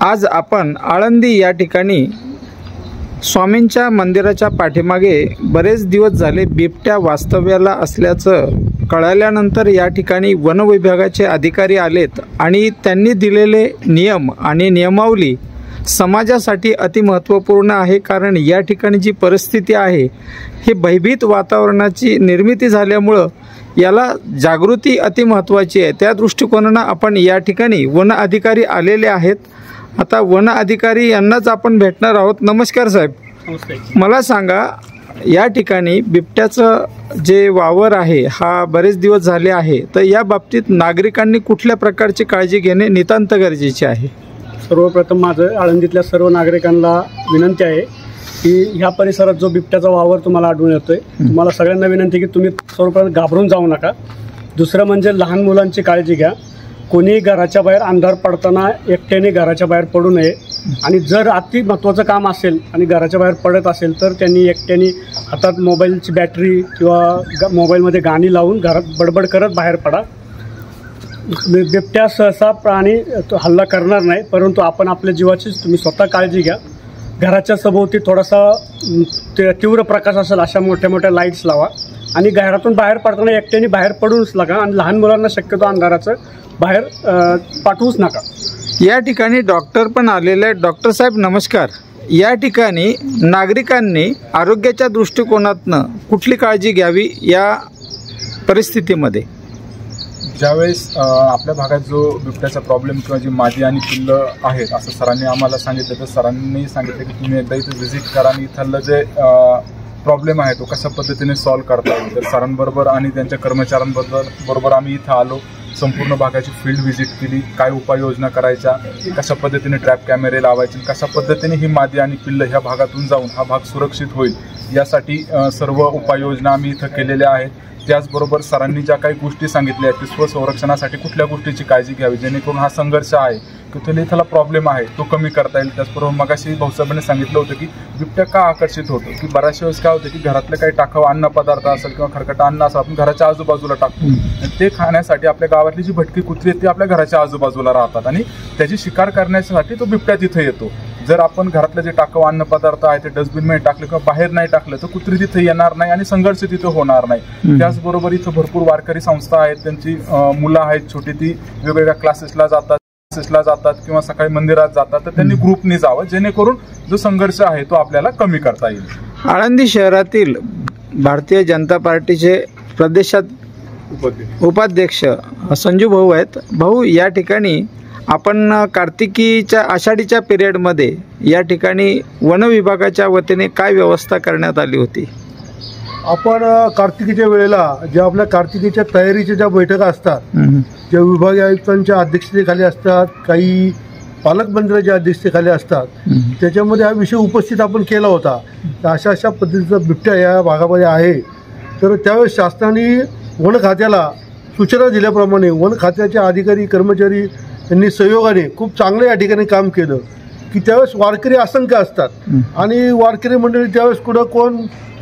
आज आपण आळंदी या ठिकाणी स्वामींच्या मंदिराच्या पाठीमागे बरेच दिवस झाले बिबट्या वास्तव्याला असल्याचं कळाल्यानंतर या ठिकाणी वन विभागाचे अधिकारी आलेत आणि त्यांनी दिलेले नियम आणि नियमावली समाजासाठी अतिमहत्त्वपूर्ण आहे। कारण या ठिकाणी जी परिस्थिती आहे ही भयभीत वातावरणाची निर्मिती झाल्यामुळं याला जागृती अतिमहत्त्वाची आहे। त्या दृष्टिकोनानं आपण या ठिकाणी वन अधिकारी आलेले आहेत। आता वन अधिकारी यांनाच आपण भेटणार आहोत। नमस्कार साहेब। मला सांगा, या ठिकाणी बिबट्याचं जे वावर आहे हा बरेच दिवस झाले आहे, तर या बाबतीत नागरिकांनी कुठल्या प्रकारची काळजी घेणे नितांत गरजेचे आहे? सर्वप्रथम माझं आळंदीतल्या सर्व नागरिकांना विनंती आहे की ह्या परिसरात जो बिबट्याचा वावर तुम्हाला आढळून येतोय, तुम्हाला सगळ्यांना विनंती की तुम्ही सर्वप्रथम घाबरून जाऊ नका। दुसरं म्हणजे लहान मुलांची काळजी घ्या। कोणी घराच्या बाहेर अंधार पडताना एकट्याने घराच्या बाहेर पडू नये आणि जर अति महत्त्वाचं काम असेल आणि घराच्या बाहेर पडत असेल तर त्यांनी एकट्याने हातात मोबाईलची बॅटरी किंवा मोबाईलमध्ये गाणी लावून घरात बडबड करत बाहेर पडा। बिबट्या सहसा प्राणी हल्ला करणार नाही, परंतु आपण आपल्या जीवाचीच तुम्ही स्वतः काळजी घ्या। घराच्या सभोवती थोडासा तीव्र प्रकाश असेल अशा मोठ्या मोठ्या लाईट्स लावा आणि घरातून बाहेर पडताना एकट्याने बाहेर पडूच नका आणि लहान मुलांना शक्यतो अंधाराचं बाहेर पाठवूच नका। या ठिकाणी डॉक्टर पण आलेले आहेत। डॉक्टर साहेब नमस्कार। या ठिकाणी नागरिकांनी आरोग्याच्या दृष्टिकोनातनं कुठली काळजी घ्यावी या परिस्थितीमध्ये? ज्यावेळेस आपल्या भागात जो बिबट्याचा प्रॉब्लेम किंवा जी मादी आणि पिल्लं आहेत असं सरांनी आम्हाला सांगितलं, तर सरांनी सांगितलं की तुम्ही एकदा इथं व्हिजिट करा आणि इथलं जे प्रॉब्लेम आहे तो कशा पद्धतीने सॉल्व करता येईल। तर सरांबरोबर आणि त्यांच्या कर्मचाऱ्यांबरोबर आम्ही इथं आलो, संपूर्ण भागाची फील्ड व्हिजिट केली, काय उपाययोजना करायच्या, कशा पद्धतीने ट्रॅप कॅमेरे लावायचे, कशा पद्धतीने ही मादी आणि पिल्लं ह्या भागातून जाऊन हा भाग सुरक्षित होईल यासाठी सर्व उपाययोजना आम्ही इथं केलेल्या आहेत। त्याचबरोबर सरांनी ज्या काही गोष्टी सांगितल्या आहेत की स्वसंरक्षणासाठी कुठल्या गोष्टीची काळजी घ्यावी जेणेकरून हा संघर्ष आहे की तो इथला प्रॉब्लेम आहे तो कमी करता येईल। त्याचबरोबर मगाशी भाऊसाहेबांनी सांगितलं होतं की बिबट्या का आकर्षित होतो, की बऱ्याचशा वेळेस काय होतं की घरातले काही टाकावं अन्नपदार्थ असेल किंवा खरकटा अन्न असेल आपण घराच्या आजूबाजूला टाकतो, ते खाण्यासाठी आपल्या गावातली जी भटकी कुत्री आहेत ती आपल्या घराच्या आजूबाजूला राहतात आणि त्याची शिकार करण्यासाठी तो बिबट्या तिथे येतो। जर आपण घरातले जे टाकावं अन्नपदार्थ आहे ते डस्टबिनमध्ये टाकले किंवा बाहेर नाही टाकलं तर कुत्री तिथे येणार नाही आणि संघर्ष तिथे होणार नाही। त्याचबरोबर इथं भरपूर वारकरी संस्था आहेत, त्यांची मुलं आहेत छोटी, ती वेगवेगळ्या क्लासेसला जातात किंवा सकाळी मंदिरात जातात, तर त्यांनी ग्रुपने जावं जेणेकरून जो संघर्ष आहे तो आपल्याला कमी करता येईल। आळंदी शहरातील भारतीय जनता पार्टीचे प्रदेशात उपाध्यक्ष संजू भाऊ आहेत। भाऊ, या ठिकाणी आपण कार्तिकीच्या आषाढीच्या पिरियडमध्ये या ठिकाणी वन विभागाच्या वतीने काय व्यवस्था करण्यात आली होती? आपण कार्तिकीच्या वेळेला ज्या आपल्या कार्तिकीच्या तयारीच्या ज्या बैठका असतात, ज्या विभागीय आयुक्तांच्या अध्यक्षतेखाली असतात, काही पालकमंत्र्यांच्या अध्यक्षतेखाली असतात, त्याच्यामध्ये हा विषय उपस्थित आपण केला होता। अशा अशा पद्धतीचा बिबट्या या भागामध्ये आहे। तर त्यावेळेस शासनाने वन खात्याला सूचना दिल्याप्रमाणे वन खात्याचे अधिकारी कर्मचारी यांनी सहयोगाने खूप चांगलं या ठिकाणी काम केलं की त्यावेळेस वारकरी असंख्य असतात आणि वारकरी मंडळी त्यावेळेस कुठं कोण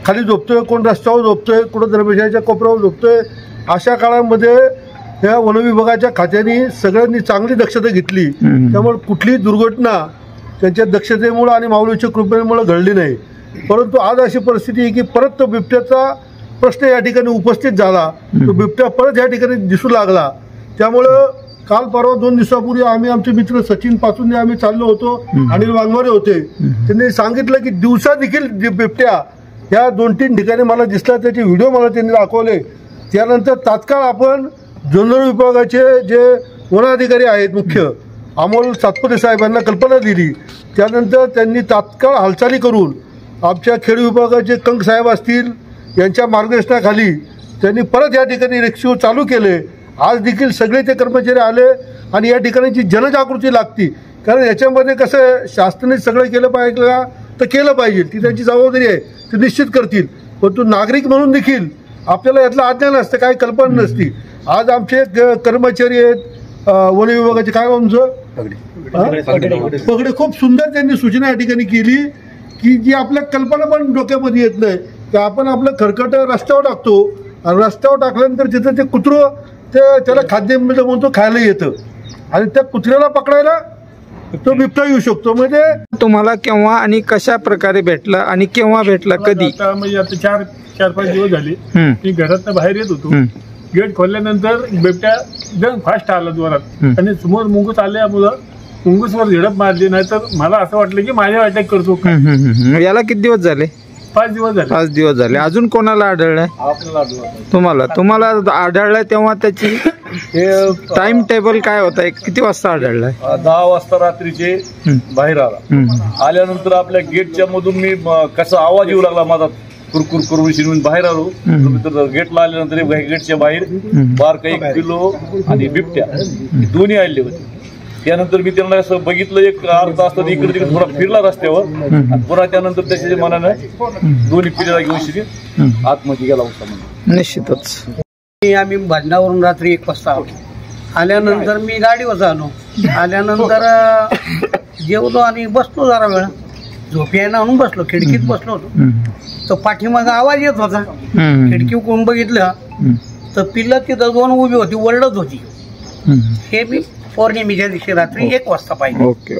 खाली झोपतोय, कोण रस्त्यावर झोपतोय, कुठं दरवाजाच्या कोपऱ्यावर झोपतोय। अशा काळामध्ये या वन विभागाच्या खात्याने सगळ्यांनी चांगली दक्षता घेतली, त्यामुळे कुठलीही दुर्घटना त्यांच्या दक्षतेमुळे आणि माऊलीच्या कृपेमुळे घडली नाही। परंतु आज अशी परिस्थिती आहे की परत तो बिबट्याचा प्रश्न या ठिकाणी उपस्थित झाला, तो बिबट्या परत या ठिकाणी दिसू लागला। त्यामुळं काल परवा 2 दिवसापूर्वी आम्ही आमचे मित्र सचिन पासून आम्ही चाललो होतो, अनिल वाघमारे होते, त्यांनी सांगितलं की दिवसा देखील बिबट्या या 2-3 ठिकाणी मला दिसला, त्याचे व्हिडिओ मला त्यांनी दाखवले। त्यानंतर तात्काळ आपण जनरल विभागाचे जे वन अधिकारी आहेत मुख्य अमोल सातपुते साहेबांना कल्पना दिली। त्यानंतर त्यांनी तात्काळ हालचाली करून आमच्या खेड विभागाचे कंक साहेब असतील यांच्या मार्गदर्शनाखाली त्यांनी परत या ठिकाणी रेस्क्यू चालू केले। आज देखील सगळे ते कर्मचारी आले आणि या ठिकाणची जनजागृती लागती, कारण याच्यामध्ये कसं शासनाने सगळं केलं पाहिजे तर केलं पाहिजे, ती त्यांची जबाबदारी आहे, ते निश्चित करतील। परंतु नागरिक म्हणून देखील आपल्याला यातलं अज्ञान असतं, काही कल्पना नसती। आज आमचे कर्मचारी आहेत वन विभागाचे, काय आमचं पगडे, खूप सुंदर त्यांनी सूचना या ठिकाणी केली की जी आपल्या कल्पना पण डोक्यामध्ये येत नाही की आपण आपलं खरकट रस्त्यावर टाकतो आणि रस्त्यावर टाकल्यानंतर तिथं ते कुत्रं त्याला खाद्य म्हणतो खायला येतं आणि त्या कुत्र्याला पकडायला तो बिबटा येऊ शकतो. म्हणजे तुम्हाला केव्हा आणि कशा प्रकारे भेटला आणि केव्हा भेटला, कधी? आता म्हणजे आता 4-5 दिवस झाले. हम्म, मी घरात बाहेर येत होतो. हम्म, गेट खोलल्यानंतर बिबट्या एकदम फास्ट आला जोरात आणि समोर मुंगूस आल्यामुळं मुंगूसवर झडप मारली. नाही तर मला असं वाटलं की माझ्या अटॅक करतो का. हम्म, हम्म, हम्म. याला किती दिवस झाले? 5 दिवस झाले. 5 दिवस झाले. अजून कोणाला आढळलाय? तुम्हाला आढळलाय तेव्हा त्याची टाइम टेबल काय होता? किती वाजता आढळलाय? 10 वाजता रात्रीचे बाहेर आला. आल्यानंतर आपल्या गेटच्या मधून मी कसा आवाज येऊ लागला माझा, कुरकुर करून शिरून बाहेर आलो. तर गेटला आल्यानंतर गेटच्या बाहेर बारका 1 किलो आणि बिबट्या दोन्ही आले होते. त्यानंतर मी त्यांना असं बघितलं, एक अर्धा तास इकडे तिकडे थोडा फिरला रस्त्यावर. पुन्हा त्यानंतर त्याच्या मनानं दोन्ही पिढ्याला घेऊन शिरी आतमध्ये गेला होता. निश्चितच. आम्ही भांडणावरून रात्री 1 वाजता आलो. आल्यानंतर मी गाडीवर आलो. आल्यानंतर जेवलो आणि बसलो जरा वेळ. झोपी आहे ना म्हणून बसलो, खिडकीत बसलो होतो. तर पाठीमागा आवाज येत होता. खिडकी कोण बघितलं तर पिल्लं तिथं 2 उभी होती, ओरडत होती. हे मी पौर्णिमेच्या दिवशी रात्री 1 वाजता पाहिजे. ओके.